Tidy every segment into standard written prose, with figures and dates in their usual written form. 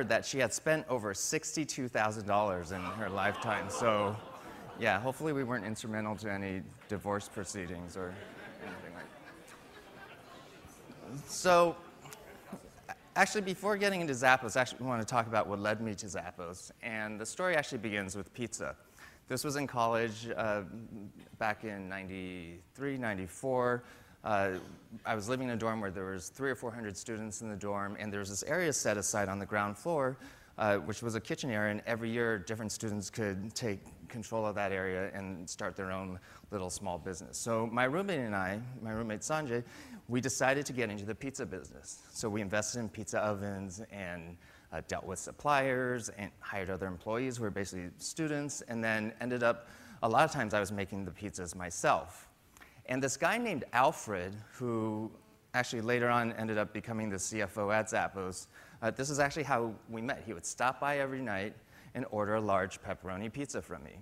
that she had spent over $62,000 in her lifetime. So, yeah, hopefully we weren't instrumental to any divorce proceedings or anything like that. So, actually, before getting into Zappos, we want to talk about what led me to Zappos. And the story actually begins with pizza. This was in college back in 93, 94. I was living in a dorm where there was 300 or 400 students in the dorm, and there was this area set aside on the ground floor, which was a kitchen area, and every year different students could take control of that area and start their own little small business. So my roommate and I, my roommate Sanjay, we decided to get into the pizza business. So we invested in pizza ovens and dealt with suppliers and hired other employees who were basically students, and then ended up, a lot of times I was making the pizzas myself. And this guy named Alfred, who actually later on ended up becoming the CFO at Zappos, this is actually how we met. He would stop by every night and order a large pepperoni pizza from me,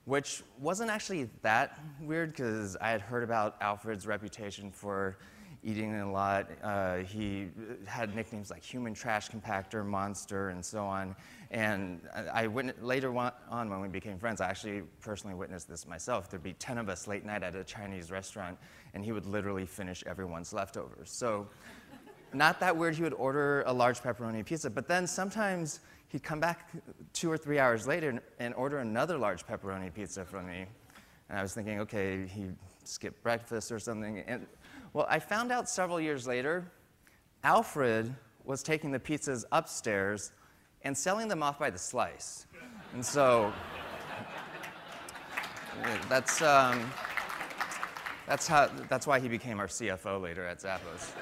which wasn't actually that weird because I had heard about Alfred's reputation for eating a lot. He had nicknames like Human Trash Compactor, Monster, and so on. And later on, when we became friends, I actually personally witnessed this myself. There'd be 10 of us late night at a Chinese restaurant, and he would literally finish everyone's leftovers. So not that weird, he would order a large pepperoni pizza, but then sometimes he'd come back 2 or 3 hours later and order another large pepperoni pizza from me. And I was thinking, okay, he skipped breakfast or something. And well, I found out several years later, Alfred was taking the pizzas upstairs and selling them off by the slice. And so that's why he became our CFO later at Zappos.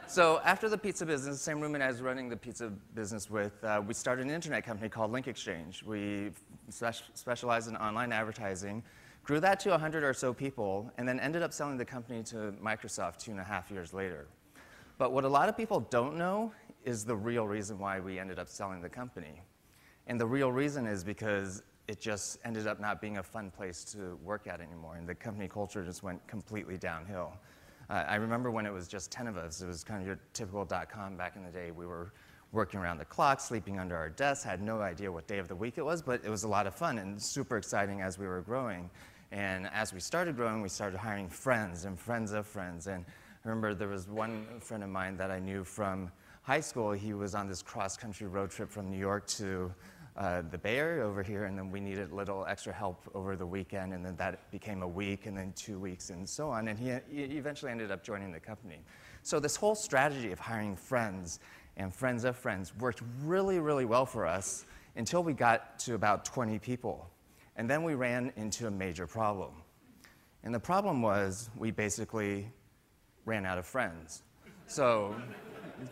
So after the pizza business, the same roommate I was running the pizza business with, we started an internet company called Link Exchange. We specialized in online advertising, grew that to 100 or so people, and then ended up selling the company to Microsoft 2.5 years later. But what a lot of people don't know is the real reason why we ended up selling the company. And the real reason is because it just ended up not being a fun place to work at anymore, and the company culture just went completely downhill. I remember when it was just 10 of us, it was kind of your typical .com back in the day. We were working around the clock, sleeping under our desks, had no idea what day of the week it was, but it was a lot of fun and super exciting as we were growing. And as we started growing, we started hiring friends and friends of friends. And I remember there was one friend of mine that I knew from high school. He was on this cross-country road trip from New York to the Bay Area over here, and then we needed a little extra help over the weekend, and then that became a week, and then 2 weeks, and so on. And he eventually ended up joining the company. So this whole strategy of hiring friends and friends of friends worked really, really well for us until we got to about 20 people. And then we ran into a major problem. And the problem was we basically ran out of friends. So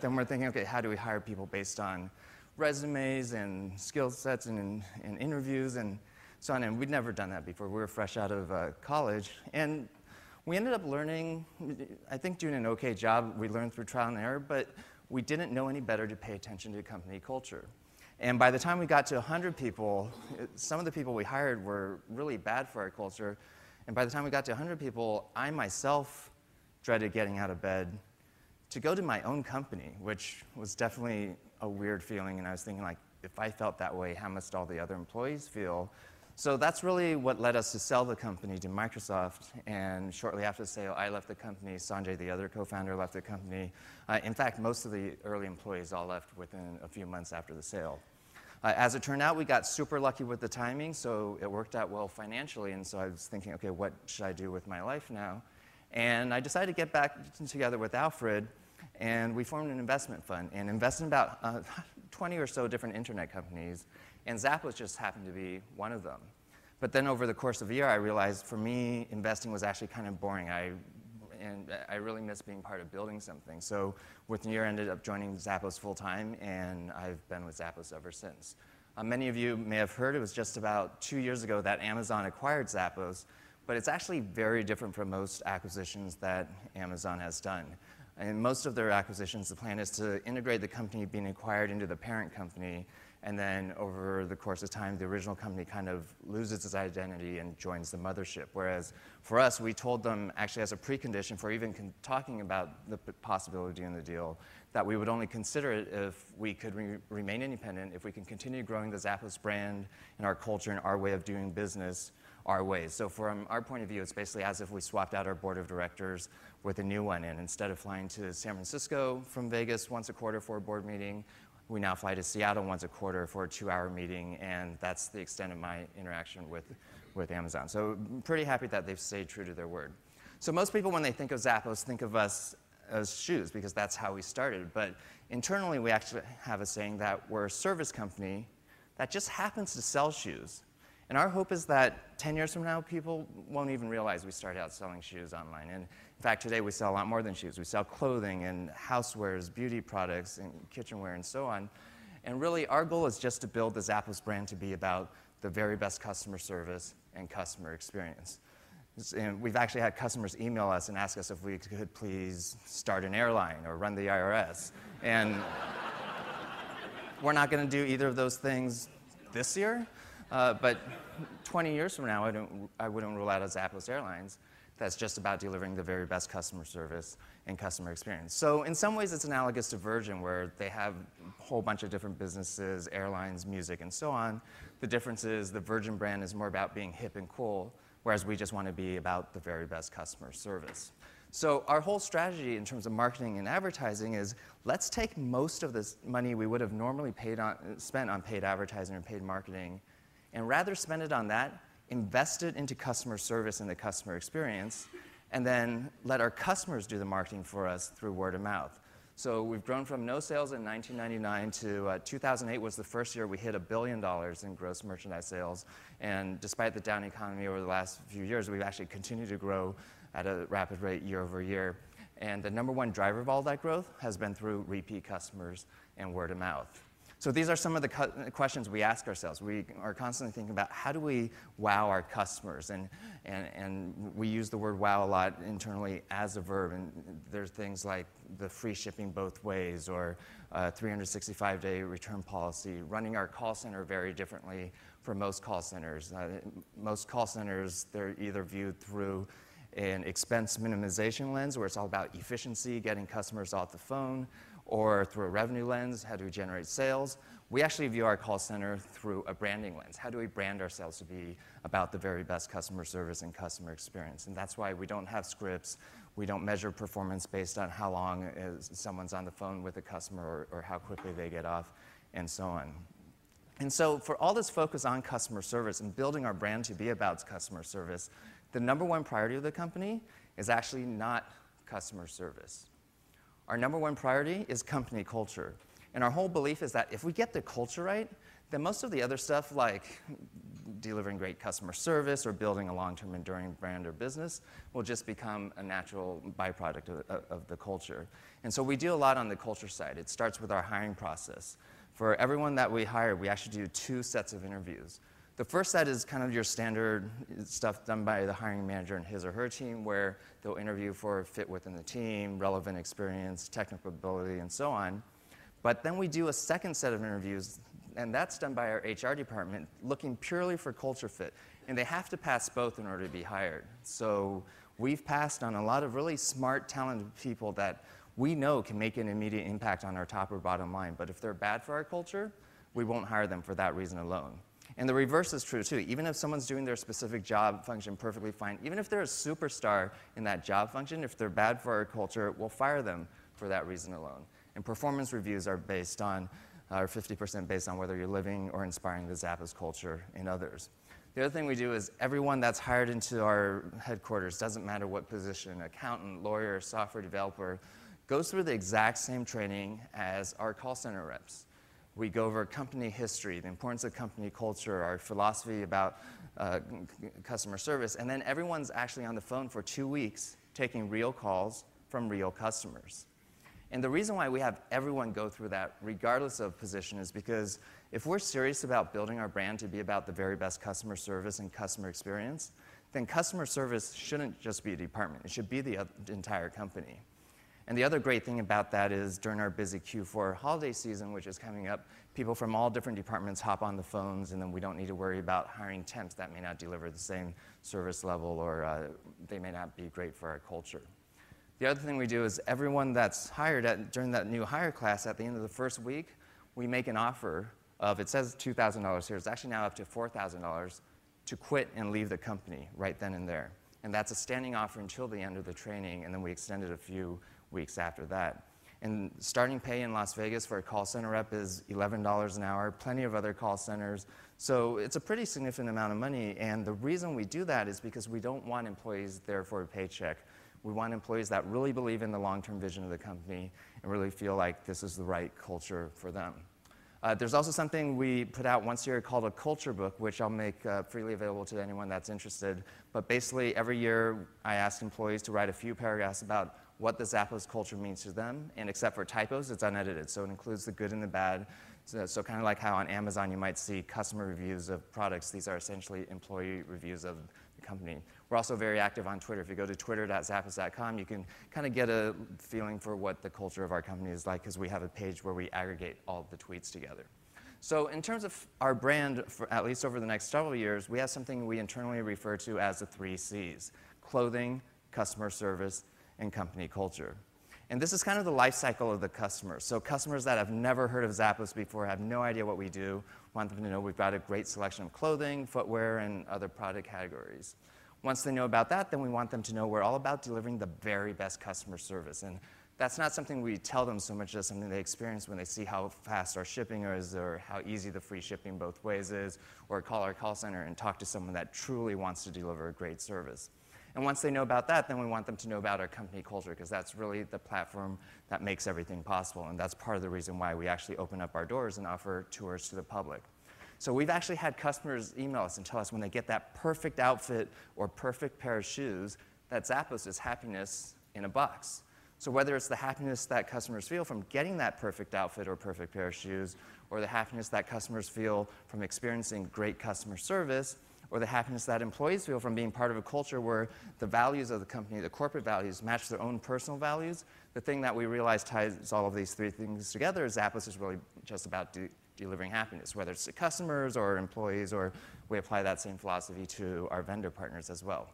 then we're thinking, okay, how do we hire people based on resumes and skill sets and interviews and so on? And we'd never done that before. We were fresh out of college. And we ended up learning, I think doing an okay job. We learned through trial and error, but we didn't know any better to pay attention to company culture. And by the time we got to 100 people, some of the people we hired were really bad for our culture. And by the time we got to 100 people, I myself dreaded getting out of bed to go to my own company, which was definitely a weird feeling. And I was thinking, like, if I felt that way, how must all the other employees feel? So that's really what led us to sell the company to Microsoft. And shortly after the sale, I left the company. Sanjay, the other co-founder, left the company. In fact, most of the early employees all left within a few months after the sale. As it turned out, we got super lucky with the timing, so it worked out well financially. And so I was thinking, okay, what should I do with my life now? And I decided to get back together with Alfred, and we formed an investment fund and invested in about 20 or so different internet companies, and Zappos just happened to be one of them. But then over the course of a year, I realized for me, investing was actually kind of boring. And I really missed being part of building something. So within a year, I ended up joining Zappos full-time, and I've been with Zappos ever since. Many of you may have heard it was just about 2 years ago that Amazon acquired Zappos, but it's actually very different from most acquisitions that Amazon has done. In most of their acquisitions, the plan is to integrate the company being acquired into the parent company, and then over the course of time, the original company kind of loses its identity and joins the mothership. Whereas for us, we told them actually as a precondition for even talking about the possibility in the deal, that we would only consider it if we could remain independent, if we can continue growing the Zappos brand and our culture and our way of doing business our ways. So from our point of view, it's basically as if we swapped out our board of directors with a new one, and instead of flying to San Francisco from Vegas once a quarter for a board meeting, we now fly to Seattle once a quarter for a 2-hour meeting, and that's the extent of my interaction with Amazon. So I'm pretty happy that they've stayed true to their word. So most people, when they think of Zappos, think of us as shoes, because that's how we started. But internally, we actually have a saying that we're a service company that just happens to sell shoes. And our hope is that 10 years from now, people won't even realize we started out selling shoes online. And in fact, today we sell a lot more than shoes. We sell clothing and housewares, beauty products, and kitchenware, and so on. And really, our goal is just to build the Zappos brand to be about the very best customer service and customer experience. And we've actually had customers email us and ask us if we could please start an airline or run the IRS. And we're not going to do either of those things this year. But 20 years from now, I wouldn't rule out a Zappos Airlines that's just about delivering the very best customer service and customer experience. So in some ways, it's analogous to Virgin, where they have a whole bunch of different businesses, airlines, music, and so on. The difference is the Virgin brand is more about being hip and cool, whereas we just want to be about the very best customer service. So our whole strategy in terms of marketing and advertising is, let's take most of this money we would have normally spent on paid advertising or paid marketing, and rather spend it on that, invest it into customer service and the customer experience, and then let our customers do the marketing for us through word of mouth. So we've grown from no sales in 1999 to 2008 was the first year we hit $1 billion in gross merchandise sales. And despite the down economy over the last few years, we've actually continued to grow at a rapid rate year over year. And the #1 driver of all that growth has been through repeat customers and word of mouth. So these are some of the questions we ask ourselves. We are constantly thinking about how do we wow our customers, and we use the word wow a lot internally as a verb, and there's things like the free shipping both ways, or 365-day return policy, running our call center very differently from most call centers. Most call centers, they're either viewed through an expense minimization lens, where it's all about efficiency, getting customers off the phone, or through a revenue lens, how do we generate sales? We actually view our call center through a branding lens. How do we brand ourselves to be about the very best customer service and customer experience? And that's why we don't have scripts. We don't measure performance based on how long someone's on the phone with a customer, or how quickly they get off, and so on. And so for all this focus on customer service and building our brand to be about customer service, the #1 priority of the company is actually not customer service. Our #1 priority is company culture. And our whole belief is that if we get the culture right, then most of the other stuff, like delivering great customer service or building a long-term enduring brand or business, will just become a natural byproduct of the culture. And so we do a lot on the culture side. It starts with our hiring process. For everyone that we hire, we actually do 2 sets of interviews. The first set is kind of your standard stuff done by the hiring manager and his or her team, where they'll interview for fit within the team, relevant experience, technical ability, and so on. But then we do a second set of interviews, and that's done by our HR department, looking purely for culture fit. And they have to pass both in order to be hired. So we've passed on a lot of really smart, talented people that we know can make an immediate impact on our top or bottom line. But if they're bad for our culture, we won't hire them for that reason alone. And the reverse is true, too. Even if someone's doing their specific job function perfectly fine, even if they're a superstar in that job function, if they're bad for our culture, we'll fire them for that reason alone. And performance reviews are based on, are 50% based on whether you're living or inspiring the Zappos culture in others. The other thing we do is everyone that's hired into our headquarters, doesn't matter what position, accountant, lawyer, software developer, goes through the exact same training as our call center reps. We go over company history, the importance of company culture, our philosophy about customer service, and then everyone's actually on the phone for 2 weeks taking real calls from real customers. And the reason why we have everyone go through that, regardless of position, is because if we're serious about building our brand to be about the very best customer service and customer experience, then customer service shouldn't just be a department. It should be the entire company. And the other great thing about that is during our busy Q4 holiday season, which is coming up, people from all different departments hop on the phones, and then we don't need to worry about hiring temps that may not deliver the same service level, or they may not be great for our culture. The other thing we do is everyone that's hired during that new hire class, at the end of the first week, we make an offer of, it says $2,000 here, it's actually now up to $4,000 to quit and leave the company right then and there. And that's a standing offer until the end of the training, and then we extend it a few weeks after that. And starting pay in Las Vegas for a call center rep is $11 an hour, plenty of other call centers. So it's a pretty significant amount of money, and the reason we do that is because we don't want employees there for a paycheck. We want employees that really believe in the long-term vision of the company and really feel like this is the right culture for them. There's also something we put out once a year called a culture book, which I'll make freely available to anyone that's interested. But basically, every year, I ask employees to write a few paragraphs about what the Zappos culture means to them, and except for typos, it's unedited, so it includes the good and the bad. So kind of like how on Amazon you might see customer reviews of products, these are essentially employee reviews of the company. We're also very active on Twitter. If you go to twitter.zappos.com, you can kind of get a feeling for what the culture of our company is like, because we have a page where we aggregate all of the tweets together. So in terms of our brand, for at least over the next several years, we have something we internally refer to as the 3 C's: clothing, customer service, and company culture. And this is kind of the life cycle of the customer. So customers that have never heard of Zappos before, have no idea what we do, want them to know we've got a great selection of clothing, footwear, and other product categories. Once they know about that, then we want them to know we're all about delivering the very best customer service. And that's not something we tell them so much as something they experience when they see how fast our shipping is, or how easy the free shipping both ways is, or call our call center and talk to someone that truly wants to deliver a great service. And once they know about that, then we want them to know about our company culture, because that's really the platform that makes everything possible. And that's part of the reason why we actually open up our doors and offer tours to the public. So we've actually had customers email us and tell us when they get that perfect outfit or perfect pair of shoes, that Zappos is happiness in a box. So whether it's the happiness that customers feel from getting that perfect outfit or perfect pair of shoes, or the happiness that customers feel from experiencing great customer service, or the happiness that employees feel from being part of a culture where the values of the company, the corporate values, match their own personal values, the thing that we realize ties all of these 3 things together is Zappos is really just about delivering happiness, whether it's to customers or employees, or we apply that same philosophy to our vendor partners as well.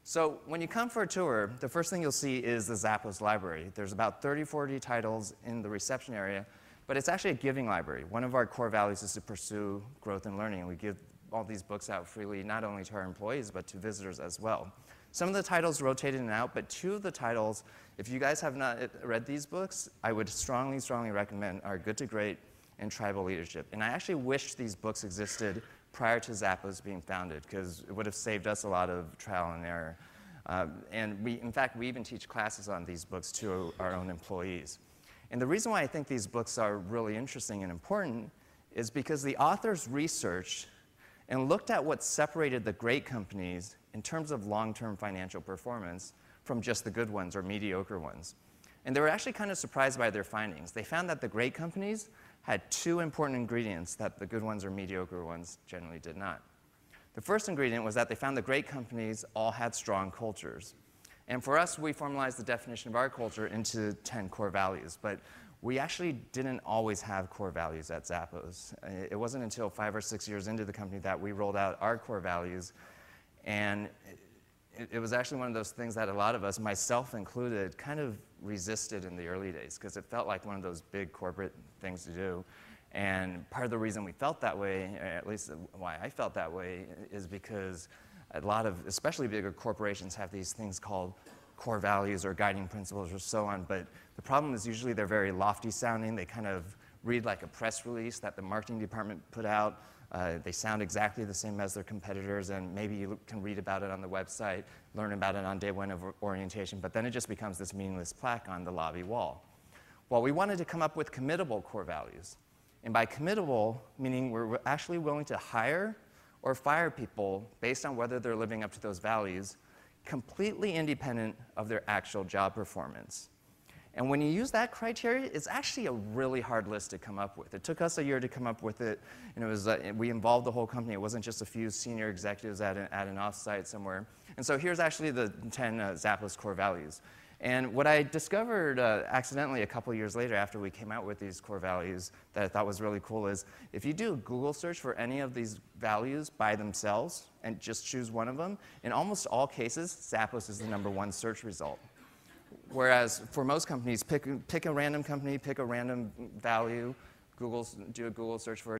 So when you come for a tour, the first thing you'll see is the Zappos library. There's about 30, 40 titles in the reception area, but it's actually a giving library. One of our core values is to pursue growth and learning, and we give all these books out freely, not only to our employees, but to visitors as well. Some of the titles rotate in and out, but 2 of the titles, if you guys have not read these books, I would strongly, strongly recommend are Good to Great and Tribal Leadership. And I actually wish these books existed prior to Zappos being founded, because it would have saved us a lot of trial and error. And in fact, we even teach classes on these books to our own employees. And the reason why I think these books are really interesting and important is because the authors researched and looked at what separated the great companies in terms of long-term financial performance from just the good ones or mediocre ones. And they were actually kind of surprised by their findings. They found that the great companies had 2 important ingredients that the good ones or mediocre ones generally did not. The first ingredient was that they found the great companies all had strong cultures. And for us, we formalized the definition of our culture into 10 core values. But we actually didn't always have core values at Zappos. It wasn't until 5 or 6 years into the company that we rolled out our core values. And it was actually one of those things that a lot of us, myself included, kind of resisted in the early days, because it felt like one of those big corporate things to do. And part of the reason we felt that way, at least why I felt that way, is because a lot of, especially bigger corporations, have these things called core values or guiding principles or so on, but the problem is usually they're very lofty sounding. They kind of read like a press release that the marketing department put out. They sound exactly the same as their competitors, and maybe you can read about it on the website, learn about it on day 1 of orientation, but then it just becomes this meaningless plaque on the lobby wall. Well, we wanted to come up with committable core values. And by committable, meaning we're actually willing to hire or fire people based on whether they're living up to those values, completely independent of their actual job performance. And when you use that criteria, it's actually a really hard list to come up with. It took us a year to come up with it, and it was, we involved the whole company. It wasn't just a few senior executives at an offsite somewhere. And so here's actually the 10 Zappos core values. And what I discovered accidentally a couple years later after we came out with these core values that I thought was really cool is if you do a Google search for any of these values by themselves and just choose one of them, in almost all cases, Zappos is the #1 search result. Whereas for most companies, pick a random company, pick a random value, do a Google search for it.